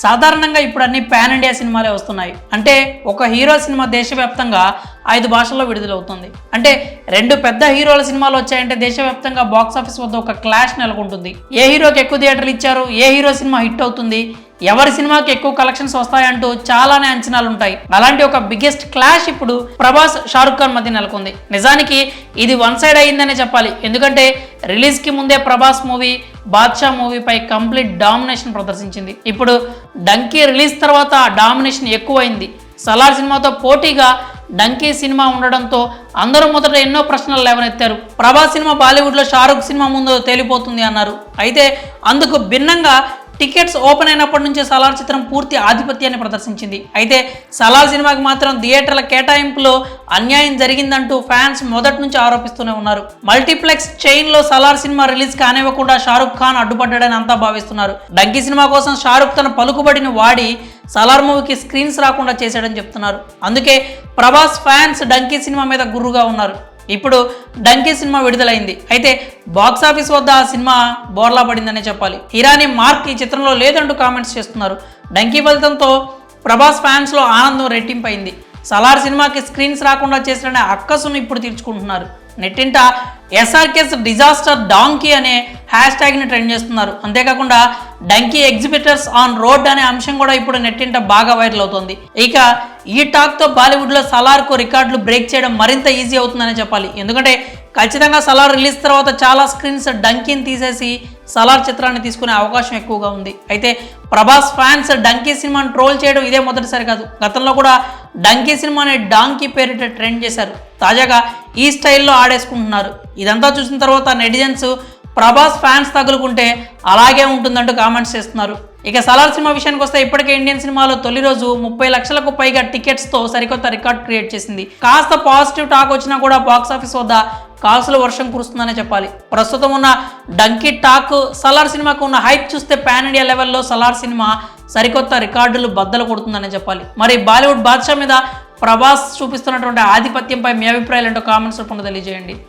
సాధారణంగా ఇప్పుడు అన్ని పాన్ ఇండియా సినిమాలే వస్తున్నాయి. అంటే ఒక హీరో సినిమా దేశవ్యాప్తంగా 5 భాషల్లో విడుదలవుతుంది. అంటే 2 పెద్ద హీరోల సినిమాలు వచ్చాయంటే దేశవ్యాప్తంగా బాక్సాఫీస్ వద్ద ఒక క్లాష్ నెలకొంటుంది. ఏ హీరోకి ఎక్కువ థియేటర్లు ఇచ్చారు, ఏ హీరో సినిమా హిట్ అవుతుంది, ఎవరి సినిమాకి ఎక్కువ కలెక్షన్స్ వస్తాయంటూ చాలానే అంచనాలు ఉంటాయి. అలాంటి ఒక బిగ్గెస్ట్ క్లాష్ ఇప్పుడు ప్రభాస్ షారుఖ్ ఖాన్ మధ్య నెలకొంది. నిజానికి ఇది వన్ సైడ్ అయ్యిందనే చెప్పాలి. ఎందుకంటే రిలీజ్కి ముందే ప్రభాస్ మూవీ బాద్షా మూవీపై కంప్లీట్ డామినేషన్ ప్రదర్శించింది. ఇప్పుడు డంకీ రిలీజ్ తర్వాత డామినేషన్ ఎక్కువైంది. సలార్ సినిమాతో పోటీగా డంకీ సినిమా ఉండడంతో అందరూ మొదట ఎన్నో ప్రశ్నలు లేవనెత్తారు. ప్రభాస్ సినిమా బాలీవుడ్లో షారుఖ్ సినిమా ముందు తేలిపోతుంది అన్నారు. అయితే అందుకు భిన్నంగా టికెట్స్ ఓపెన్ అయినప్పటి నుంచి సలార్ చిత్రం పూర్తి ఆధిపత్యాన్ని ప్రదర్శించింది. అయితే సలార్ సినిమాకి మాత్రం థియేటర్ల కేటాయింపులో అన్యాయం జరిగిందంటూ ఫ్యాన్స్ మొదటి నుంచి ఆరోపిస్తూనే ఉన్నారు. మల్టీప్లెక్స్ చైన్లో సలార్ సినిమా రిలీజ్ కానివ్వకుండా షారుఖ్ ఖాన్ అడ్డుపడ్డాడని అంతా భావిస్తున్నారు. డంకీ సినిమా కోసం షారుఖ్ తన పలుకుబడిని వాడి సలార్ మూవీకి స్క్రీన్స్ రాకుండా చేశాడని చెప్తున్నారు. అందుకే ప్రభాస్ ఫ్యాన్స్ డంకీ సినిమా మీద గుర్రుగా ఉన్నారు. ఇప్పుడు డంకీ సినిమా విడుదలైంది. అయితే బాక్సాఫీస్ వద్ద ఆ సినిమా బోర్లా పడిందనే చెప్పాలి. ఇరానీ మార్క్ ఈ చిత్రంలో లేదంటూ కామెంట్స్ చేస్తున్నారు. డంకీ ఫలితంతో ప్రభాస్ ఫ్యాన్స్లో ఆనందం రెట్టింపైంది. సలార్ సినిమాకి స్క్రీన్స్ రాకుండా చేసిన అక్కసును ఇప్పుడు తీర్చుకుంటున్నారు. నెట్టింట ఎస్ఆర్కేస్ డిజాస్టర్ డాంకీ అనే హ్యాష్ ట్యాగ్ని ట్రెండ్ చేస్తున్నారు. అంతేకాకుండా డంకీ ఎగ్జిబిటర్స్ ఆన్ రోడ్ అనే అంశం కూడా ఇప్పుడు నెట్టింట బాగా వైరల్ అవుతుంది. ఇక ఈ టాక్తో బాలీవుడ్లో సలార్కు రికార్డులు బ్రేక్ చేయడం మరింత ఈజీ అవుతుందనే చెప్పాలి. ఎందుకంటే ఖచ్చితంగా సలార్ రిలీజ్ తర్వాత చాలా స్క్రీన్స్ డంకీని తీసేసి సలార్ చిత్రాన్ని తీసుకునే అవకాశం ఎక్కువగా ఉంది. అయితే ప్రభాస్ ఫ్యాన్స్ డంకీ సినిమాను ట్రోల్ చేయడం ఇదే మొదటిసారి కాదు. గతంలో కూడా డంకీ సినిమాని డాంకీ పేరిట ట్రెండ్ చేశారు. తాజాగా ఈ స్టైల్లో ఆడేసుకుంటున్నారు. ఇదంతా చూసిన తర్వాత నెటిజన్స్ ప్రభాస్ ఫ్యాన్స్ తగులుకుంటే అలాగే ఉంటుందంటూ కామెంట్స్ చేస్తున్నారు. ఇక సలార్ సినిమా విషయానికి వస్తే ఇప్పటికే ఇండియన్ సినిమాలో తొలి రోజు 30 లక్షలకు పైగా టికెట్స్తో సరికొత్త రికార్డ్ క్రియేట్ చేసింది. కాస్త పాజిటివ్ టాక్ వచ్చినా కూడా బాక్సాఫీస్ వద్ద కాసుల వర్షం కురుస్తుందనే చెప్పాలి. ప్రస్తుతం ఉన్న డంకీ టాక్ సలార్ సినిమాకు ఉన్న హైప్ చూస్తే పాన్ ఇండియా లెవెల్లో సలార్ సినిమా సరికొత్త రికార్డులు బద్దలు కొడుతుందనే చెప్పాలి. మరి బాలీవుడ్ బాద్షా మీద ప్రభాస్ చూపిస్తున్నటువంటి ఆధిపత్యంపై మీ అభిప్రాయాలు ఏంటో కామెంట్స్ రూపంలో తెలియజేయండి.